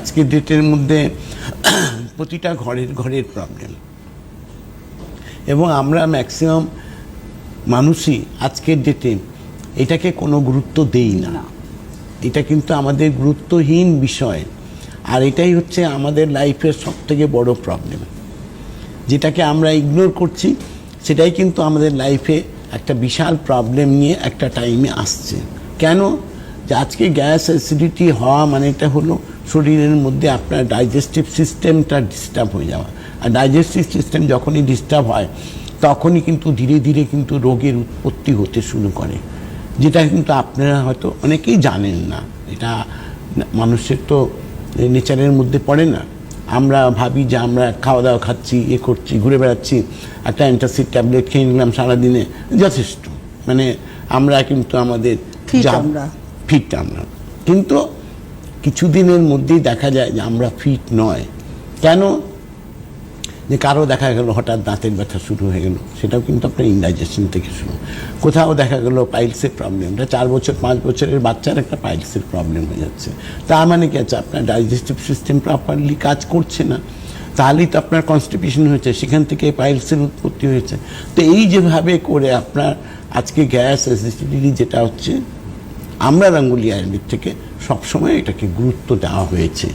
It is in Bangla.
আজকের ডেটের মধ্যে প্রতিটা ঘরের প্রবলেম, এবং আমরা ম্যাক্সিমাম মানুষই আজকের ডেটে এটাকে কোনো গুরুত্ব দেই না। এটা কিন্তু আমাদের গুরুত্বহীন বিষয়, আর এটাই হচ্ছে আমাদের লাইফের সবথেকে বড় প্রবলেম। যেটাকে আমরা ইগনোর করছি সেটাই কিন্তু আমাদের লাইফে একটা বিশাল প্রবলেম নিয়ে একটা টাইমে আসছে। কেন? যে আজকে গ্যাস অ্যাসিডিটি হওয়া মানে এটা হলো শরীরের মধ্যে আপনার ডাইজেস্টিভ সিস্টেমটা ডিস্টার্ব হয়ে যাওয়া। আর ডাইজেস্টিভ সিস্টেম যখনই ডিস্টার্ব হয় তখনই কিন্তু ধীরে ধীরে কিন্তু রোগের উৎপত্তি হতে শুরু করে, যেটা কিন্তু আপনারা হয়তো অনেকেই জানেন না। এটা মানুষের তো নেচারের মধ্যে পড়ে না। আমরা ভাবি যে আমরা খাওয়া দাওয়া খাচ্ছি, করছি, ঘুরে বেড়াচ্ছি, একটা অ্যান্টাসিড ট্যাবলেট খেয়ে নিলাম সারাদিনে, যথেষ্ট। মানে আমরা কিন্তু আমাদের ফিট আমরা, কিন্তু কিছুদিনের মধ্যেই দেখা যায় যে আমরা ফিট নয়। কেন? যে কারো দেখা গেল হঠাৎ দাঁতের ব্যথা শুরু হয়ে গেল, সেটাও কিন্তু আপনার ইনডাইজেশন থেকে শুরু। কোথাও দেখা গেল পাইলসের প্রবলেমটা 4 বছর 5 বছরের বাচ্চার একটা পাইলসের প্রবলেম হয়ে যাচ্ছে। তার মানে কি আছে? আপনার ডাইজেস্টিভ সিস্টেম প্রপারলি কাজ করছে না, তাহলেই তো আপনার কনস্টিপেশন হয়েছে, সেখান থেকে পাইলসের উৎপত্তি হয়েছে। তো এই যেভাবে করে আপনার আজকে গ্যাস অ্যাসিডিটি যেটা হচ্ছে, আমরা গাঙ্গুলি আয়ুর্বেদ থেকে সবসময় এটাকে গুরুত্ব দেওয়া হয়েছে।